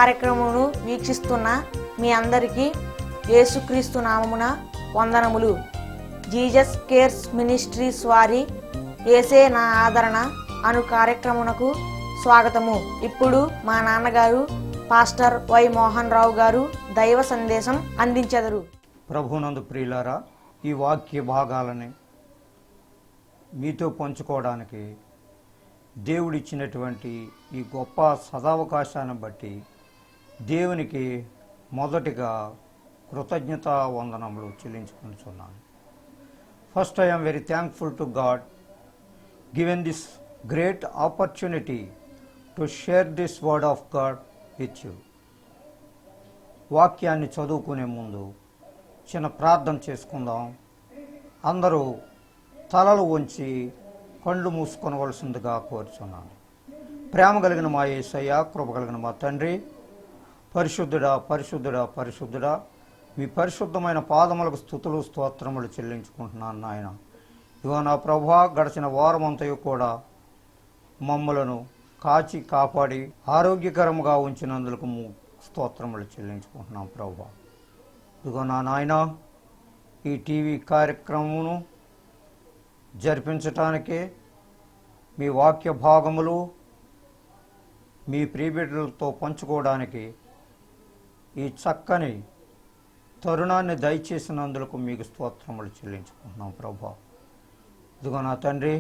కార్యక్రమమును వీక్షిస్తున్న మీ అందరికీ యేసుక్రీస్తు నామమున వందనములు. జీసస్ కేర్స్ మినిస్ట్రీస్ వారి యేసే నా ఆదరణ అను కార్యక్రమునకు స్వాగతము. ఇప్పుడు మా నాన్నగారు పాస్టర్ వై మోహన్ రావు గారు దైవ సందేశం అందించెదరు. ప్రభునందు ప్రియులారా, ఈ వాక్య భాగాలని మీతో పంచుకోవడానికి దేవుడిచ్చినటువంటి ఈ గొప్ప సదావకాశాన్ని బట్టి దేవునికి మొదటిగా కృతజ్ఞతా వందనములు చెల్లించుకుంటున్నాను. First I am very thankful to God given this great opportunity to share this word of God with you. వాక్యాన్ని చదువుకునే ముందు చిన్న ప్రార్థన చేసుకుందాం. అందరూ తలలు వంచి కళ్ళు మూసుకొనవలసిందిగా కోరుచున్నాను. ప్రేమ కలిగిన మా యేసయ్య, కృప కలిగిన మా తండ్రి, పరిశుద్ధుడా పరిశుద్ధుడా పరిశుద్ధుడా, మీ పరిశుద్ధమైన పాదములకు స్తుతులు స్తోత్రములు చెల్లించుకుంటున్నాను నాయన. ఇవో నా ప్రభువా, గడిచిన వారమంతయు కూడా మమ్మలను కాచి కాపాడి ఆరోగ్యకరంగా ఉంచినందుకు స్తోత్రములు చెల్లించుకుంటున్నాం ప్రభువా. ఇదిగో నా నాయన, ఈ టీవీ కార్యక్రమమును జరిపించటానికే మీ వాక్య భాగములు మీ ప్రియబిడ్డలతో పంచుకోవడానికి ఈ చక్కని తరుణాన్ని దయచేసినందుకు మీకు స్తోత్రములు చెల్లించుకుంటున్నాం ప్రభువా. ఇదిగో నా తండ్రి,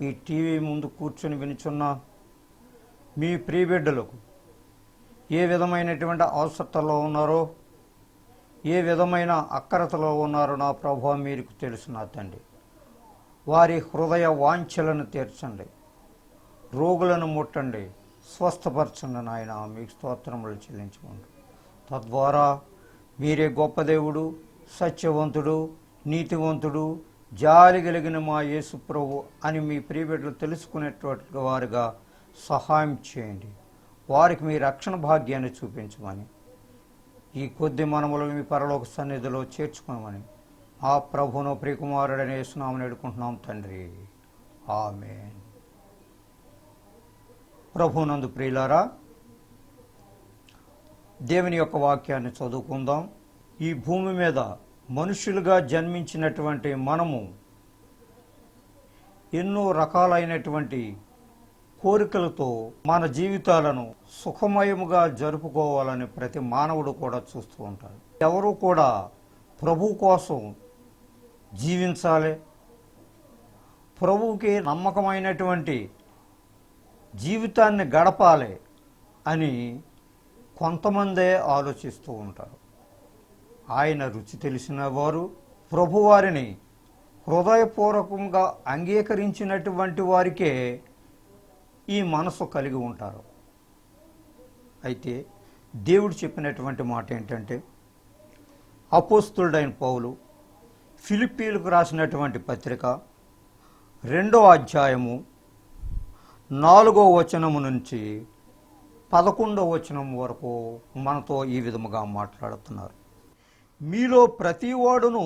ఈ టీవీ ముందు కూర్చొని వినుచున్న మీ ప్రియబిడ్డలకు ఏ విధమైనటువంటి అవసరతలో ఉన్నారో, ఏ విధమైన అక్కరతలో ఉన్నారో నా ప్రభువా మీకు తెలుసు నా తండ్రి. వారి హృదయ వాంఛలను తీర్చండి, రోగులను ముట్టండి, స్వస్థపరచండి నాయన. మీకు స్తోత్రములు చెల్లించుకోండి. తద్వారా మీరే గొప్ప దేవుడు, సత్యవంతుడు, నీతివంతుడు, జాలి కలిగిన మా యేసు ప్రభు అని మీ ప్రియబిడ్డలు తెలుసుకునేటువంటి వారుగా సహాయం చేయండి. వారికి మీ రక్షణ భాగ్యాన్ని చూపించమని, ఈ కొద్ది మనములు మీ పరలోక సన్నిధిలో చేర్చుకోమని ఆ ప్రభును ప్రియకుమారుడని యేసునామమున వేడుకుంటున్నాం తండ్రి, ఆమేన్. ప్రభునందు ప్రియులారా, దేవుని యొక్క వాక్యాన్ని చదువుకుందాం. ఈ భూమి మీద మనుషులుగా జన్మించినటువంటి మనము ఎన్నో రకాలైనటువంటి కోరికలతో మన జీవితాలను సుఖమయముగా జరుపుకోవాలని ప్రతి మానవుడు కూడా చూస్తూ ఉంటారు. ఎవరు కూడా ప్రభు కోసం జీవించాలి, ప్రభువుకి నమ్మకమైనటువంటి జీవితాన్ని గడపాలి అని కొంతమందే ఆలోచిస్తూ ఉంటారు. ఆయన రుచి తెలిసిన వారు ప్రభువారిని హృదయపూర్వకంగా అంగీకరించినటువంటి వారికే ఈ మనసు కలిగి ఉంటారు. అయితే దేవుడు చెప్పినటువంటి మాట ఏంటంటే, అపోస్తలుడైన పౌలు ఫిలిప్పీలకు రాసినటువంటి పత్రిక 2వ అధ్యాయము 4వ వచనము నుంచి 11వ వచనం వరకు మనతో ఈ విధముగా మాట్లాడుతున్నారు. మీలో ప్రతివాడును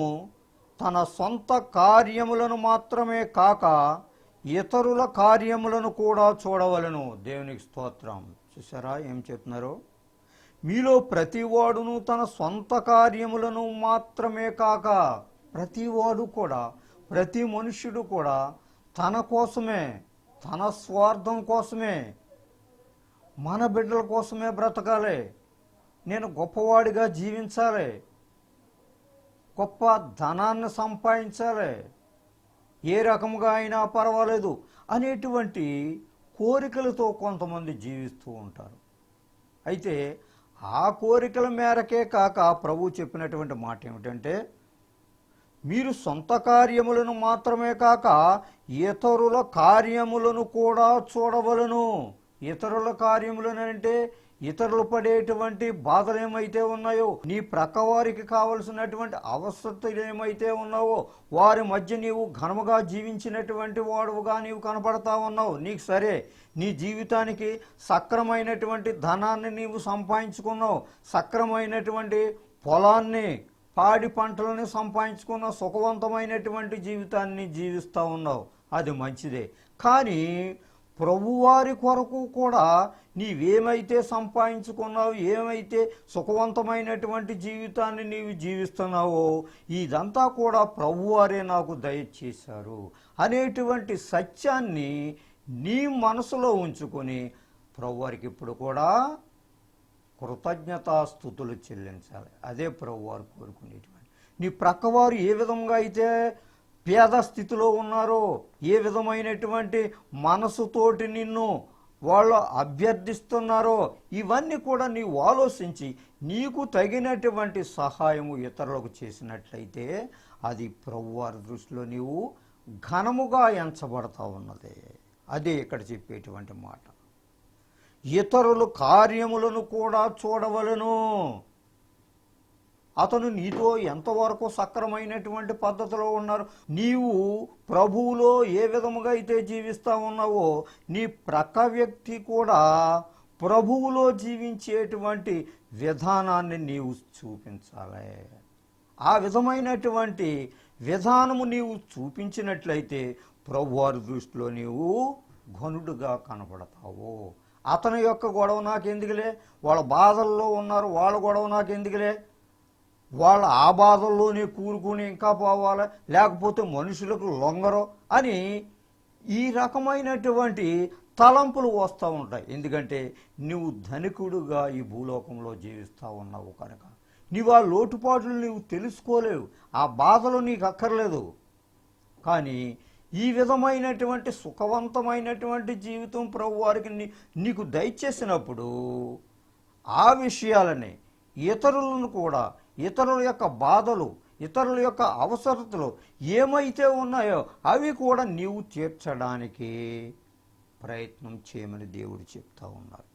తన సొంత కార్యములను మాత్రమే కాక ఇతరుల కార్యములను కూడా చూడవలెను. దేవునికి స్తోత్రం. చూసారా ఏం చెప్తున్నారో? మీలో ప్రతివాడును తన సొంత కార్యములను మాత్రమే కాక, ప్రతివాడు కూడా, ప్రతి మనుష్యుడు కూడా తన కోసమే, తన స్వార్థం కోసమే, మన బిడ్డల కోసమే బ్రతకాలి, నేను గొప్పవాడిగా జీవించాలి, గొప్ప ధనాన్ని సంపాదించాలి, ఏ రకముగా అయినా పర్వాలేదు అనేటువంటి కోరికలతో కొంతమంది జీవిస్తూ ఉంటారు. అయితే ఆ కోరికల మేరకే కాక ప్రభు చెప్పినటువంటి మాట ఏమిటంటే, మీరు సొంత కార్యములను మాత్రమే కాక ఇతరుల కార్యములను కూడా చూడవలను. ఇతరుల కార్యములను అంటే ఇతరులు పడేటువంటి బాధలు ఏమైతే ఉన్నాయో, నీ ప్రక్కవారికి కావలసినటువంటి అవసరతలు ఏమైతే ఉన్నావో, వారి మధ్య నీవు ఘనముగా జీవించినటువంటి వాడుగా నీవు కనపడతా ఉన్నావు. నీకు సరే, నీ జీవితానికి సక్రమైనటువంటి ధనాన్ని నీవు సంపాదించుకున్నావు, సక్రమైనటువంటి పొలాన్ని, పాడి పంటలను సంపాదించుకున్న సుఖవంతమైనటువంటి జీవితాన్ని జీవిస్తూ ఉన్నావు, అది మంచిదే. కానీ ప్రభువారి కొరకు కూడా నీవేమైతే సంపాదించుకున్నావు, ఏమైతే సుఖవంతమైనటువంటి జీవితాన్ని నీవు జీవిస్తున్నావో ఇదంతా కూడా ప్రభువారే నాకు దయచేశారు అనేటువంటి సత్యాన్ని నీ మనసులో ఉంచుకొని ప్రభువారికి ఇప్పుడు కూడా కృతజ్ఞతాస్తుతులు చెల్లించాలి. అదే ప్రభువారు కోరుకునేటువంటి. నీ ప్రక్కవారు ఏ విధంగా అయితే పేద స్థితిలో ఉన్నారో, ఏ విధమైనటువంటి మనసుతోటి నిన్ను వాళ్ళు అభ్యర్థిస్తున్నారో ఇవన్నీ కూడా నీవు ఆలోచించి నీకు తగినటువంటి సహాయము ఇతరులకు చేసినట్లయితే అది ప్రభువారి దృష్టిలో నీవు ఘనముగా ఎంచబడతా ఉన్నది. అదే ఇక్కడ చెప్పేటువంటి మాట. ఇతరుల కార్యములను కూడా చూడవలను. అతను నీతో ఎంతవరకు సక్రమైనటువంటి పద్ధతిలో ఉన్నారు, నీవు ప్రభువులో ఏ విధముగా అయితే జీవిస్తా ఉన్నావో నీ ప్రక్క వ్యక్తి కూడా ప్రభువులో జీవించేటువంటి విధానాన్ని నీవు చూపించాలి. ఆ విధమైనటువంటి విధానము నీవు చూపించినట్లయితే ప్రభువారి దృష్టిలో నీవు ఘనుడుగా కనబడతావు. అతని యొక్క గొడవ నాకెందుకులే, వాళ్ళ బాధల్లో ఉన్నారు, వాళ్ళ గొడవ నాకెందుకులే, వాళ్ళ ఆ బాధల్లోనే కూరుకుని ఇంకా పోవాలి, లేకపోతే మనుషులకు లొంగరు అని ఈ రకమైనటువంటి తలంపులు వస్తూ ఉంటాయి. ఎందుకంటే నువ్వు ధనికుడుగా ఈ భూలోకంలో జీవిస్తూ ఉన్నావు కనుక నీవు ఆ లోటుపాట్లు నీవు తెలుసుకోలేవు, ఆ బాధలు నీకు అక్కర్లేదు. కానీ ఈ విధమైనటువంటి సుఖవంతమైనటువంటి జీవితం ప్రభువారికి నీకు దయచేసినప్పుడు ఆ విషయాలని ఇతరులను కూడా, ఇతరుల యొక్క బాధలు, ఇతరుల యొక్క అవసరతలు ఏమైతే ఉన్నాయో అవి కూడా నీవు తీర్చడానికి ప్రయత్నం చేయమని దేవుడు చెప్తా ఉన్నారు.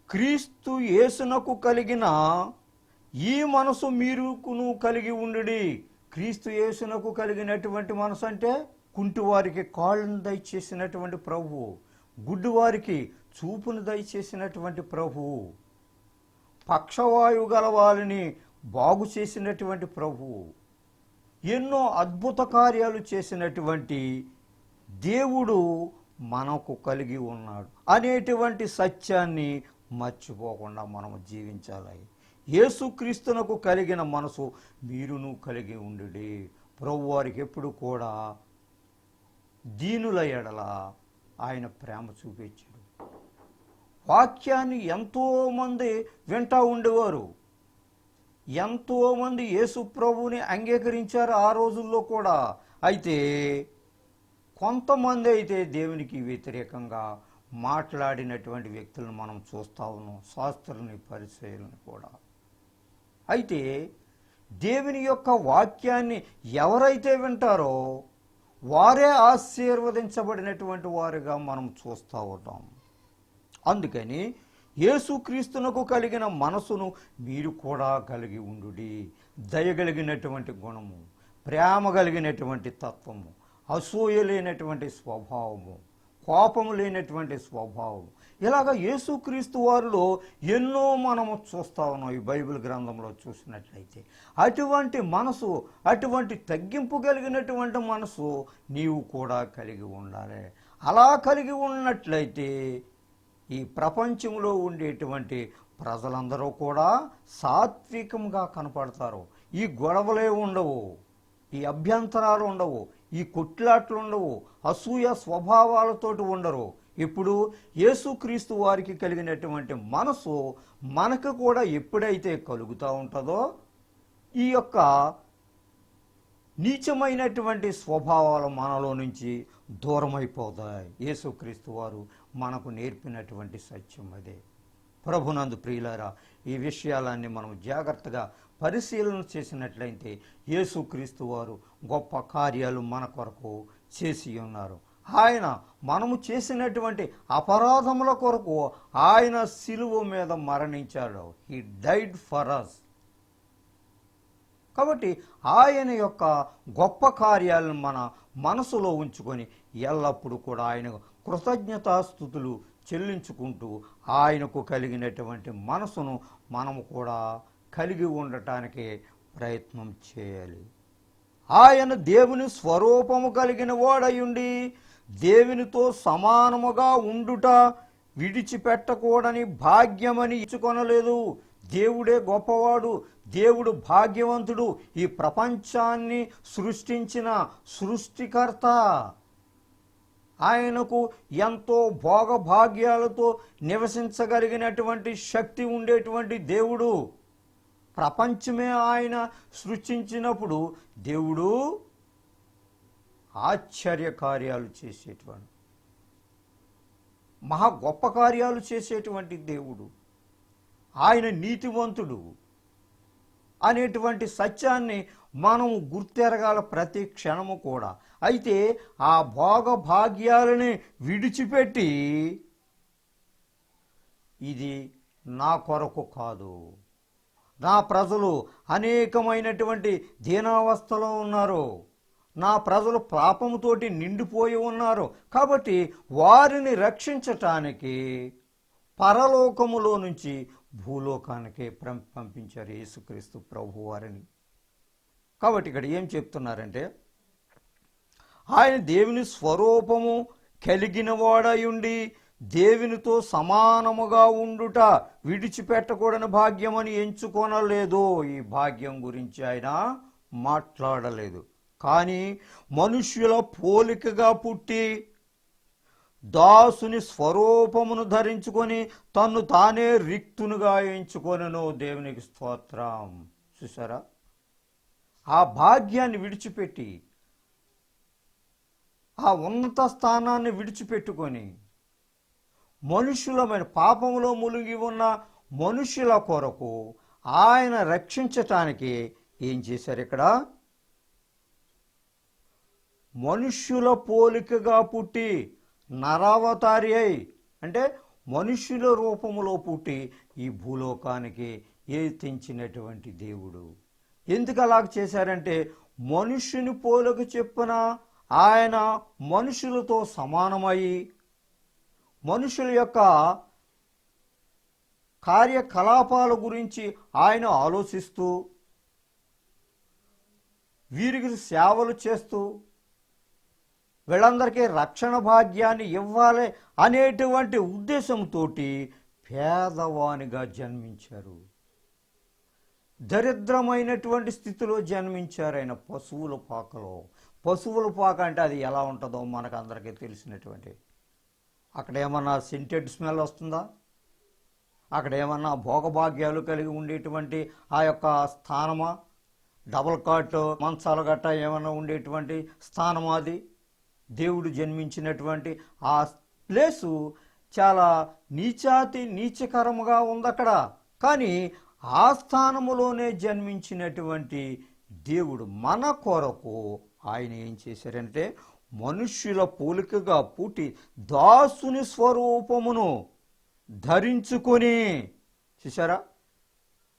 క్రీస్తు యేసునకు కలిగిన ఈ మనసు మీరును కలిగి ఉండుడి. క్రీస్తు యేసునకు కలిగినటువంటి మనసు అంటే కుంటివారికి కాళ్ళను దయచేసినటువంటి ప్రభువు, గుడ్డివారికి చూపును దయచేసినటువంటి ప్రభువు, పక్షవాయువు గల వారిని బాగు చేసినటువంటి ప్రభువు, ఎన్నో అద్భుత కార్యాలు చేసినటువంటి దేవుడు మనకు కలిగి ఉన్నాడు అనేటువంటి సత్యాన్ని మర్చిపోకుండా మనము జీవించాలి. యేసుక్రీస్తునకు కలిగిన మనసు మీరును కలిగి ఉండుడి. ప్రభువారికి ఎప్పుడు కూడా దీనుల ఎడల ఆయన ప్రేమ చూపించాడు. వాక్యాన్ని ఎంతోమంది వింటూ ఉండేవారు, ఎంతోమంది యేసు ప్రభువుని అంగీకరించారు ఆ రోజుల్లో కూడా. అయితే కొంతమంది అయితే దేవునికి వ్యతిరేకంగా మాట్లాడినటువంటి వ్యక్తులను మనం చూస్తూ ఉన్నాం, శాస్త్రులని పరిచయాలను కూడా. అయితే దేవుని యొక్క వాక్యాన్ని ఎవరైతే వింటారో వారే ఆశీర్వదించబడినటువంటి వారుగా మనం చూస్తూ ఉంటాం. అందుకని యేసుక్రీస్తునకు కలిగిన మనసును మీరు కూడా కలిగి ఉండుడి. దయగలిగినటువంటి గుణము, ప్రేమ కలిగినటువంటి తత్వము, అసూయ లేనటువంటి స్వభావము, కోపము లేనటువంటి స్వభావం, ఇలాగ యేసుక్రీస్తు వారిలో ఎన్నో మనము చూస్తా ఉన్నాం. ఈ బైబిల్ గ్రంథంలో చూసినట్లయితే అటువంటి మనసు, అటువంటి తగ్గింపు కలిగినటువంటి మనసు నీవు కూడా కలిగి ఉండాలి. అలా కలిగి ఉన్నట్లయితే ఈ ప్రపంచంలో ఉండేటువంటి ప్రజలందరూ కూడా సాత్వికంగా కనపడతారు. ఈ గొడవలే ఉండవు, ఈ అభ్యంతరాలు ఉండవు, ఈ కొట్లాట్లు ఉండవు, అసూయ స్వభావాలతోటి ఉండరు. ఇప్పుడు యేసుక్రీస్తు వారికి కలిగినటువంటి మనసు మనకు కూడా ఎప్పుడైతే కలుగుతూ ఉంటుందో ఈ యొక్క నీచమైనటువంటి స్వభావాలు మనలో నుంచి దూరమైపోతాయి. యేసుక్రీస్తు వారు మనకు నేర్పినటువంటి సత్యం అదే. ప్రభునందు ప్రియులారా, ఈ విషయాలన్నీ మనం జాగ్రత్తగా పరిశీలన చేసినట్లయితే యేసుక్రీస్తు వారు గొప్ప కార్యాలు మన కొరకు చేసి ఉన్నారు. ఆయన మనము చేసినటువంటి అపరాధముల కొరకు ఆయన సిలువ మీద మరణించాడు. He died for us. కాబట్టి ఆయన యొక్క గొప్ప కార్యాలను మన మనసులో ఉంచుకొని ఎల్లప్పుడూ కూడా ఆయన కృతజ్ఞతాస్తుతులు చెల్లించుకుంటూ ఆయనకు కలిగినటువంటి మనసును మనము కూడా కలిగి ఉండటానికి ప్రయత్నం చేయాలి. ఆయన దేవుని స్వరూపము కలిగిన వాడయుండి దేవునితో సమానముగా ఉండుట విడిచిపెట్టకూడని భాగ్యమని ఇచ్చుకొనలేదు. దేవుడే గొప్పవాడు, దేవుడు భాగ్యవంతుడు, ఈ ప్రపంచాన్ని సృష్టించిన సృష్టికర్త. ఆయనకు ఎంతో భోగభాగ్యాలతో నివసించగలిగినటువంటి శక్తి ఉండేటువంటి దేవుడు. ప్రపంచమే ఆయన సృష్టించినప్పుడు దేవుడు ఆశ్చర్య కార్యాలు చేసేటువంటి, మహా గొప్ప కార్యాలు చేసేటువంటి దేవుడు. ఆయన నీతివంతుడు అనేటువంటి సత్యాన్ని మనం గుర్తెరగాల ప్రతి క్షణము కూడా. అయితే ఆ భోగభాగ్యాలని విడిచిపెట్టి ఇది నా కొరకు కాదు, నా ప్రజలు అనేకమైనటువంటి దీనావస్థలో ఉన్నారు, నా ప్రజలు పాపముతోటి నిండిపోయి ఉన్నారు, కాబట్టి వారిని రక్షించటానికి పరలోకములో నుంచి భూలోకానికి పంపించారు యేసుక్రీస్తు ప్రభు వారిని. కాబట్టి ఇక్కడ ఏం చెప్తున్నారంటే, ఆయన దేవుని స్వరూపము కలిగిన వాడయుండి దేవునితో సమానముగా ఉండుట విడిచిపెట్టకూడని భాగ్యమని ఎంచుకొనలేదు. ఈ భాగ్యం గురించి ఆయన మాట్లాడలేదు. కానీ మనుష్యుల పోలికగా పుట్టి దాసుని స్వరూపమును ధరించుకొని తన్ను తానే రిక్తునుగా ఎంచుకొనెను. దేవునికి స్తోత్రం. చూసారా, ఆ భాగ్యాన్ని విడిచిపెట్టి, ఆ ఉన్నత స్థానాన్ని విడిచిపెట్టుకొని మనుషులమైన పాపములో మునిగి ఉన్న మనుషుల కొరకు ఆయన రక్షించటానికి ఏం చేశారు? ఇక్కడ మనుష్యుల పోలికగా పుట్టి నరావతారి అయి, అంటే మనుష్యుల రూపములో పుట్టి ఈ భూలోకానికి తెంచినటువంటి దేవుడు. ఎందుకు అలాగ చేశారంటే, మనుష్యుని పోలిక చెప్పున ఆయన మనుషులతో సమానమై మనుషుల యొక్క కార్యకలాపాల గురించి ఆయన ఆలోచిస్తూ వీరికి సేవలు చేస్తూ వీళ్ళందరికీ రక్షణ భాగ్యాన్ని ఇవ్వాలి అనేటువంటి ఉద్దేశంతో పేదవానిగా జన్మించారు. దరిద్రమైనటువంటి స్థితిలో జన్మించారు ఆయన పశువుల పాకలో. పశువుల పాక అంటే అది ఎలా ఉంటుందో మనకు అందరికీ తెలిసినటువంటి. అక్కడ ఏమన్నా సెంటెడ్ స్మెల్ వస్తుందా? అక్కడ ఏమన్నా భోగభాగ్యాలు కలిగి ఉండేటువంటి ఆ యొక్క స్థానమా? డబల్ కాట్ మంచాలు గట్ట ఏమన్నా ఉండేటువంటి స్థానమా? అది దేవుడు జన్మించినటువంటి ఆ ప్లేసు చాలా నీచకరముగా ఉంది అక్కడ. కానీ ఆ స్థానములోనే జన్మించినటువంటి దేవుడు మన కొరకు ఆయన ఏం చేశారంటే, మనుష్యుల పోలికగా పుట్టి దాసుని స్వరూపమును ధరించుకొని, చూసారా,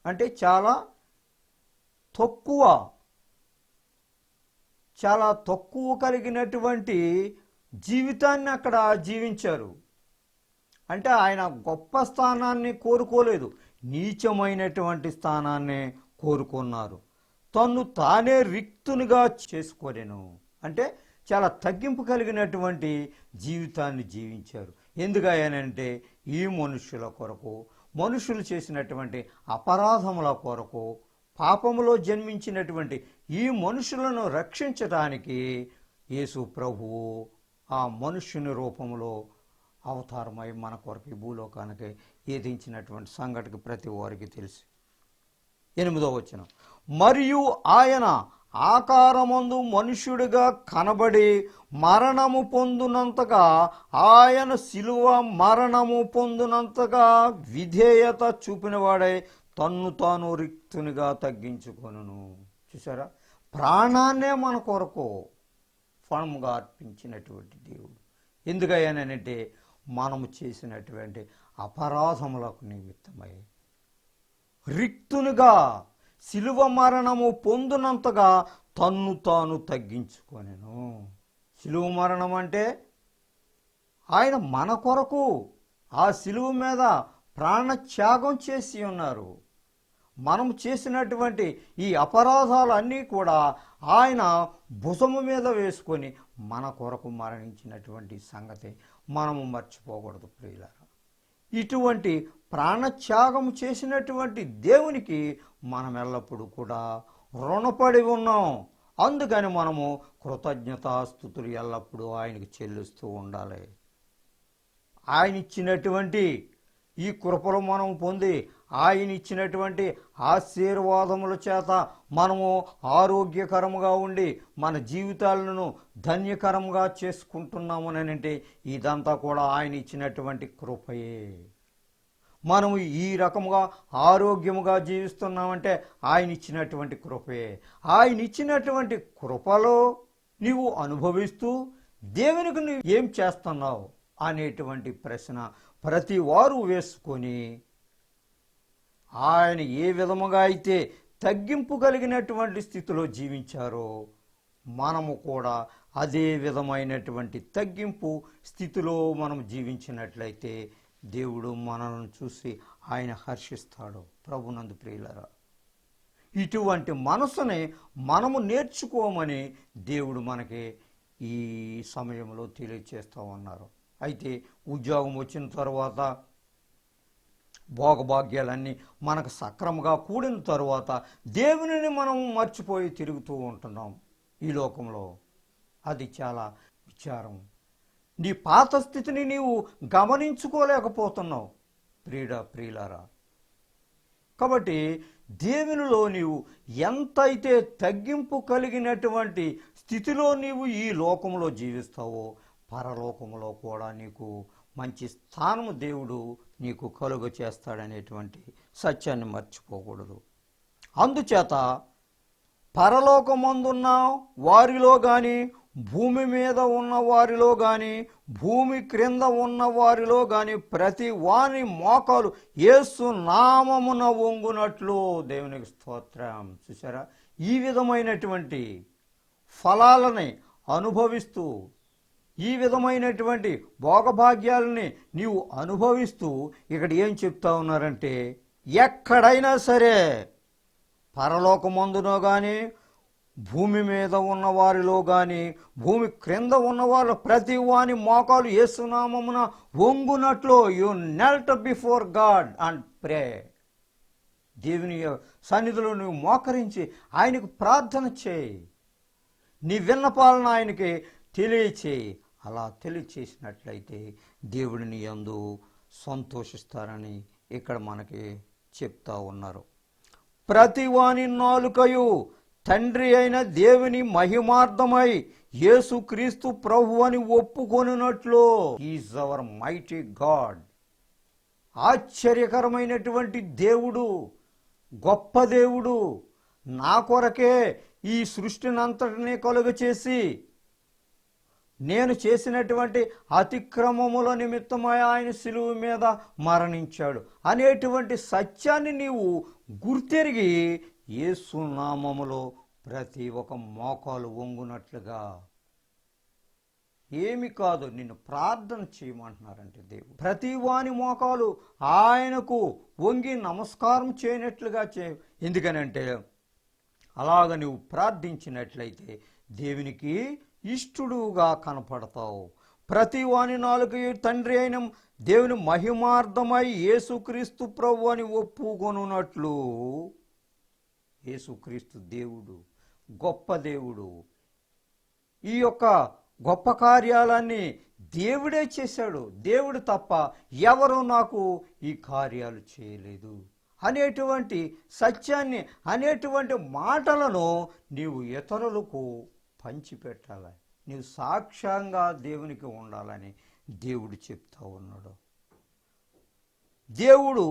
అంటే చాలా తక్కువ కలిగినటువంటి జీవితాన్ని అక్కడ జీవించారు. అంటే ఆయన గొప్ప స్థానాన్ని కోరుకోలేదు, నీచమైనటువంటి స్థానాన్ని కోరుకున్నారు. తన్ను తానే రిక్తునిగా చేసుకోలేను, అంటే చాలా తగ్గింపు కలిగినటువంటి జీవితాన్ని జీవించారు. ఎందుకనంటే ఈ మనుష్యుల కొరకు, మనుషులు చేసినటువంటి అపరాధముల కొరకు, పాపములో జన్మించినటువంటి ఈ మనుషులను రక్షించడానికి యేసు ప్రభువు ఆ మనుష్యుని రూపంలో అవతారమై మన కొరకు ఈ భూలోకానికి ఏదించినటువంటి సంఘటనకి ప్రతి వారికి తెలుసు. 8వ వచనం, మరియు ఆయన ఆకారమందు మనుష్యుడిగా కనబడి మరణము పొందునంతగా, ఆయన శిలువ మరణము పొందునంతగా విధేయత చూపినవాడై తన్ను తాను రిక్తునిగా తగ్గించుకొనును. చూసారా, ప్రాణాన్నే మన కొరకు ఫణముగా అర్పించినటువంటి దేవుడు. ఎందుకయ్యానంటే మనము చేసినటువంటి అపరాధములకు నిమిత్తమై రిక్తునిగా శిలువ మరణము పొందునంతగా తన్ను తాను తగ్గించుకొనెను. శిలువ మరణం అంటే ఆయన మన కొరకు ఆ శిలువ మీద ప్రాణత్యాగం చేసి ఉన్నారు. మనం చేసినటువంటి ఈ అపరాధాలు అన్నీ కూడా ఆయన భుజము మీద వేసుకొని మన కొరకు మరణించినటువంటి సంగతి మనము మర్చిపోకూడదు ప్రియులారా. ఇటువంటి ప్రాణత్యాగం చేసినటువంటి దేవునికి మనం ఎల్లప్పుడూ కూడా రుణపడి ఉన్నాం. అందుకని మనము కృతజ్ఞతాస్తుతులు ఎల్లప్పుడూ ఆయనకి చెల్లిస్తూ ఉండాలి. ఆయన ఇచ్చినటువంటి ఈ కృపలు మనం పొంది ఆయన ఇచ్చినటువంటి ఆశీర్వాదముల చేత మనము ఆరోగ్యకరముగా ఉండి మన జీవితాలను ధన్యకరంగా చేసుకుంటున్నామని అంటే ఇదంతా కూడా ఆయన ఇచ్చినటువంటి కృపయే. మనము ఈ రకముగా ఆరోగ్యముగా జీవిస్తున్నామంటే ఆయన ఇచ్చినటువంటి కృపే. ఆయన ఇచ్చినటువంటి కృపలో నీవు అనుభవిస్తూ దేవునికి నువ్వు ఏం చేస్తున్నావు అనేటువంటి ప్రశ్న ప్రతి వారు వేసుకొని ఆయన ఏ విధముగా అయితే తగ్గింపు కలిగినటువంటి స్థితిలో జీవించారో మనము కూడా అదే విధమైనటువంటి తగ్గింపు స్థితిలో మనం జీవించినట్లయితే దేవుడు మనల్ని చూసి ఆయన హర్షిస్తాడు. ప్రభునందు ప్రియులారా, ఇటువంటి మనసుని మనము నేర్చుకోమని దేవుడు మనకి ఈ సమయంలో తెలియచేస్తూ ఉన్నారు. అయితే ఉద్యోగం వచ్చిన తర్వాత భోగభాగ్యాలన్నీ మనకు సక్రమంగా కూడిన తరువాత దేవునిని మనం మర్చిపోయి తిరుగుతూ ఉంటున్నాం ఈ లోకంలో. అది చాలా విచారం. నీ పాత స్థితిని నీవు గమనించుకోలేకపోతున్నావు ప్రియులారా. కాబట్టి దేవునిలో నీవు ఎంతైతే తగ్గింపు కలిగినటువంటి స్థితిలో నీవు ఈ లోకంలో జీవిస్తావో పరలోకంలో కూడా నీకు మంచి స్థానము దేవుడు నీకు కలుగ చేస్తాడనేటువంటి సత్యాన్ని మర్చిపోకూడదు. అందుచేత పరలోకమందున్న వారిలో కానీ భూమి మీద ఉన్న వారిలో కానీ భూమి క్రింద ఉన్న వారిలో కానీ ప్రతి వాని మోకాలు యేసు నామమున వంగునట్లు దేవునికి స్తోత్రం. చూసారా, ఈ విధమైనటువంటి ఫలాలని అనుభవిస్తూ ఈ విధమైనటువంటి భోగభాగ్యాలని నీవు అనుభవిస్తూ ఇక్కడ ఏం చెప్తా ఉన్నారంటే ఎక్కడైనా సరే పరలోకమందునో కానీ భూమి మీద ఉన్న వారిలో కానీ భూమి క్రింద ఉన్నవారు ప్రతి వాని మోకాలు యేసునామమున వంగునట్లు you knelt before God and pray. దేవుని సన్నిధిలో నువ్వు మోకరించి ఆయనకు ప్రార్థన చేయి, నీ విన్నపాలను ఆయనకి తెలియచేయి. అలా తెలియచేసినట్లయితే దేవుడిని యందు సంతోషిస్తారని ఇక్కడ మనకి చెప్తా ఉన్నారు. ప్రతి వాని నాలుకయు తండ్రి అయిన దేవుని మహిమార్థమై యేసుక్రీస్తు ప్రభు అని ఒప్పుకొనున్నట్లు ఈజ్ అవర్ మైటీ గాడ్. ఆశ్చర్యకరమైనటువంటి దేవుడు, గొప్ప దేవుడు. నా కొరకే ఈ సృష్టినంతటినీ కలుగచేసి నేను చేసినటువంటి అతిక్రమముల నిమిత్తమై ఆయన శిలువ మీద మరణించాడు అనేటువంటి సత్యాన్ని నీవు గుర్తెరిగి యేసు నామములో ప్రతి ఒక్క మోకాలు వంగునట్లుగా ఏమి కాదు నిన్ను ప్రార్థన చేయమంటున్నారంటే దేవుడు ప్రతి వాని మోకాలు ఆయనకు వంగి నమస్కారం చేయనట్లుగా ఎందుకనంటే అలాగ నువ్వు ప్రార్థించినట్లయితే దేవునికి ఇష్టడుగా కనపడతావు. ప్రతి వాని నాలుగు తండ్రి అయిన దేవుని మహిమార్థమై యేసుక్రీస్తు ప్రభు అని ఒప్పుకొనున్నట్లు. యేసుక్రీస్తు దేవుడు, గొప్ప దేవుడు. ఈ యొక్క గొప్ప కార్యాలన్నీ దేవుడే చేశాడు. దేవుడు తప్ప ఎవరు నాకు ఈ కార్యాలు చేయలేదు అనేటువంటి సత్యాన్ని అనేటువంటి మాటలను నీవు ఇతరులకు పంచిపెట్టాలి. నీవు సాక్ష్యంగా దేవునికి ఉండాలని దేవుడు చెప్తా ఉన్నాడు. దేవుడు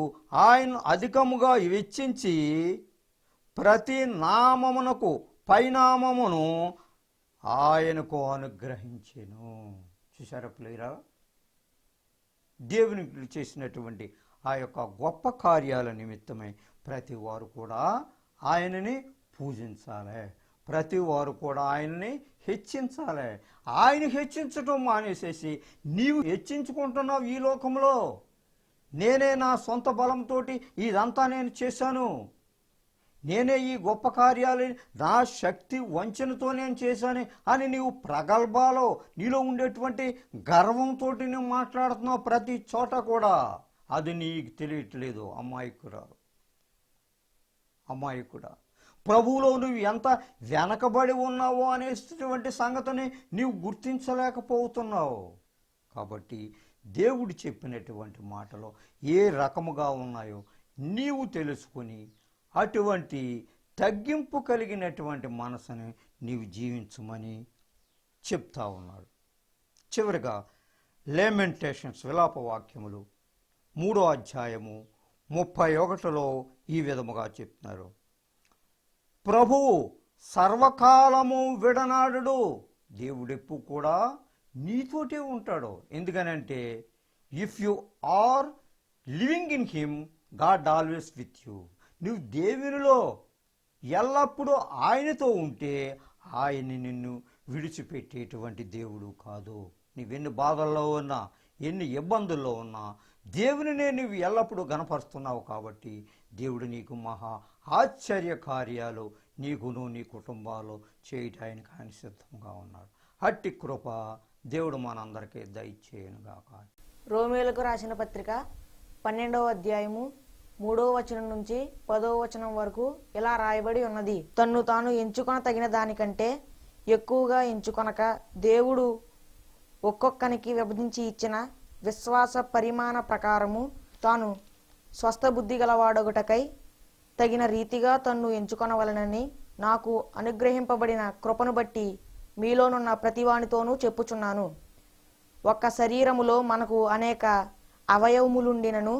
ఆయన అధికముగా వెచ్చించి ప్రతి నామమునకు పైనామమును ఆయనకు అనుగ్రహించెను. చూశారా ప్రియులారా, దేవునికి చేసినటువంటి ఆ యొక్క గొప్ప కార్యాల నిమిత్తమై ప్రతి వారు కూడా ఆయనని పూజించాలి, ప్రతి వారు కూడా ఆయన్ని హెచ్చించాలి. ఆయన హెచ్చించటం మానేసేసి నీవు హెచ్చించుకుంటున్నావు ఈ లోకంలో. నేనే నా సొంత బలంతో ఇదంతా నేను చేశాను, నేనే ఈ గొప్ప కార్యాలు నా శక్తి వంచనతో నేను చేశాను అని నీవు ప్రగల్భాలో నీలో ఉండేటువంటి గర్వంతో నువ్వు మాట్లాడుతున్నావు ప్రతి చోట కూడా. అది నీకు తెలియట్లేదు అమాయకుడా. ప్రభువులో నువ్వు ఎంత వెనకబడి ఉన్నావో అనేటువంటి సంగతిని నీవు గుర్తించలేకపోతున్నావు. కాబట్టి దేవుడు చెప్పినటువంటి మాటలు ఏ రకముగా ఉన్నాయో నీవు తెలుసుకుని అటువంటి తగ్గింపు కలిగినటువంటి మనసుని నీవు జీవించమని చెప్తా ఉన్నాడు. చివరిగా లేమెంటేషన్స్ విలాపవాక్యములు 3వ అధ్యాయము 31లో ఈ విధముగా చెప్తున్నారు. ప్రభువు సర్వకాలము విడనాడు, దేవుడెప్పుడు కూడా నీతోటే ఉంటాడు. ఎందుకనంటే if you are living in him God always with you. నువ్వు దేవునిలో ఎల్లప్పుడూ ఆయనతో ఉంటే ఆయన నిన్ను విడిచిపెట్టేటువంటి దేవుడు కాదు. నువ్వెన్ని బాధల్లో ఉన్నా, ఎన్ని ఇబ్బందుల్లో ఉన్నా దేవునినే నువ్వు ఎల్లప్పుడూ గనపరుస్తున్నావు. కాబట్టి దేవుడు నీకు మహా ఆశ్చర్య కార్యాలు నీకును నీ కుటుంబాలు చేయటానికి ఆయన సిద్ధంగా ఉన్నాడు. అట్టి కృప దేవుడు మనందరికీ దయచేయనుగాక. రోమీయులకు రాసిన పత్రిక 12వ అధ్యాయము 3వ వచనం నుంచి 10వ వచనం వరకు ఇలా రాయబడి ఉన్నది. తన్ను తాను ఎంచుకొన తగిన దానికంటే ఎక్కువగా ఎంచుకొనక దేవుడు ఒక్కొక్కనికి విభజించి ఇచ్చిన విశ్వాస పరిమాణ ప్రకారము తాను స్వస్థ బుద్ధి గలవాడొకటకై తగిన రీతిగా తన్ను ఎంచుకొనవలనని నాకు అనుగ్రహింపబడిన కృపను బట్టి మీలోనున్న ప్రతివానితోనూ చెప్పుచున్నాను. ఒక్క శరీరములో మనకు అనేక అవయవములుండినను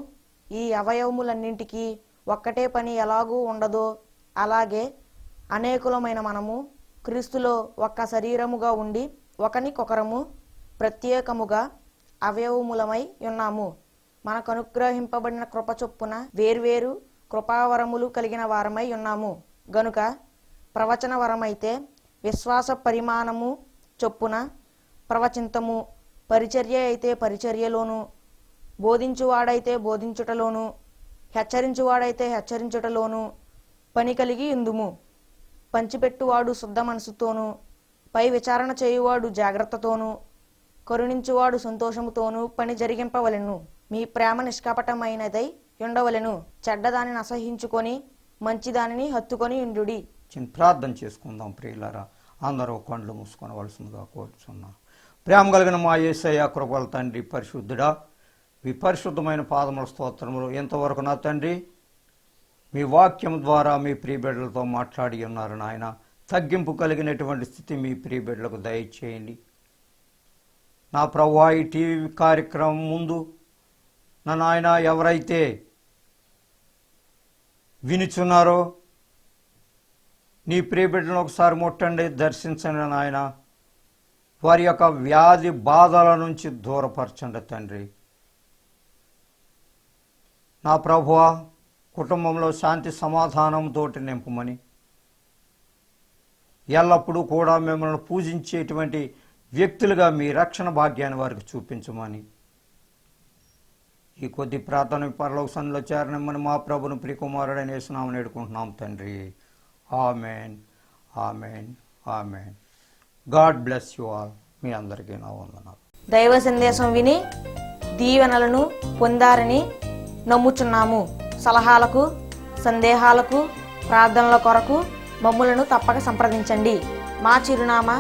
ఈ అవయవములన్నింటికీ ఒక్కటే పని ఎలాగూ ఉండదో అలాగే అనేకులమైన మనము క్రీస్తులో ఒక్క శరీరముగా ఉండి ఒకనికొకరము ప్రత్యేకముగా అవయవములమై ఉన్నాము. మనకు అనుగ్రహింపబడిన కృప చొప్పున వేర్వేరు కృపావరములు కలిగిన వారమై ఉన్నాము గనుక ప్రవచన వరమైతే విశ్వాస పరిమాణము చొప్పున ప్రవచింతము, పరిచర్య అయితే పరిచర్యలోను, బోధించువాడైతే బోధించుటలోను, హెచ్చరించువాడైతే హెచ్చరించుటలోను పని కలిగి ఉందుము. పంచిపెట్టువాడు శుద్ధ మనసుతోనూ, పై విచారణ చేయువాడు జాగ్రత్తతోనూ, కరుణించువాడు సంతోషముతోనూ పని జరిగింపవలెను. మీ ప్రేమ నిష్కపటమైనదై ఉండవలెను. చెడ్డదానిని అసహించుకొని మంచిదానిని హత్తుకొని ఉండుడి. ప్రార్థన చేసుకుందాం. ప్రియులారా, అందరూ కళ్ళు మూసుకోవలసిందిగా కోరుచున్నాం. ప్రేమ కలిగిన మా యేసయ్య కృపల తండ్రి, పరిశుద్ధుడా, మీ పరిశుద్ధమైన పాదముల స్తోత్రములు. ఎంతవరకు నా తండ్రి మీ వాక్యం ద్వారా మీ ప్రియబిడ్డలతో మాట్లాడి ఉన్నారు నాయన. తగ్గింపు కలిగినటువంటి స్థితి మీ ప్రియబిడ్డలకు దయచేయండి. నా ప్రభువా, ఈ టీవీ కార్యక్రమం ముందు నా నాయన ఎవరైతే వినుచున్నారో నీ ప్రియబిడ్డలను ఒకసారి ముట్టండి, దర్శించండి నాయన. వారి యొక్క వ్యాధి బాధల నుంచి దూరపరచండి తండ్రి. నా ప్రభువా, కుటుంబంలో శాంతి సమాధానంతో నింపమని, ఎల్లప్పుడూ కూడా మిమ్మల్ని పూజించేటువంటి వ్యక్తులుగా మీ రక్షణ భాగ్యాన్ని వారికి చూపించమని ఈ కొద్ది ప్రార్థన పరలోక సన్నిధిలో చేరనిమ్మని మా ప్రభుని ప్రియకుమారుడైన యేసునామమున వేడుకుంటున్నాం తండ్రి. Amen, amen, amen. God bless you all. మీ అందరికీ నా వందనాలు. దైవ సందేశం విని దీవెనలను పొందారని నమ్ముచున్నాము. సలహాలకు, సందేహాలకు, ప్రార్థనల కొరకు మమ్ములను తప్పక సంప్రదించండి. మా చిరునామా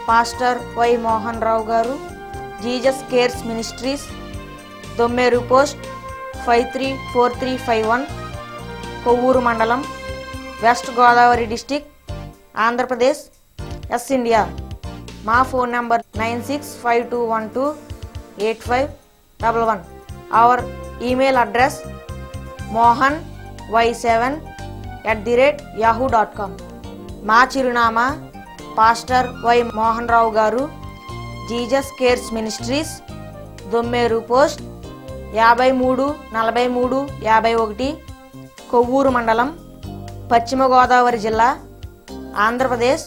pastor Y Mohan Rao garu, Jesus Cares Ministries, Dommeru post 534351, Kovvur మండలం, west Godavari district, Andhra Pradesh, S India. మా phone number 9652128511. Our email address mohany7@yahoo.com. మా చిరునామా pastor Y Mohan Rao garu, Jesus Cares Ministries, Dommeru post 534351, Kovvur మండలం, పశ్చిమ గోదావరి జిల్లా, ఆంధ్రప్రదేశ్,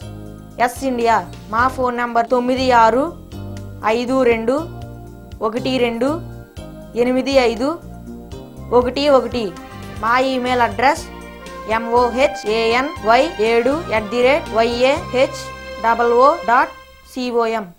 ఎస్ ఇండియా. మా ఫోన్ నంబర్ 9652128511. మా ఈమెయిల్ అడ్రస్ mohany7@yahoo.com.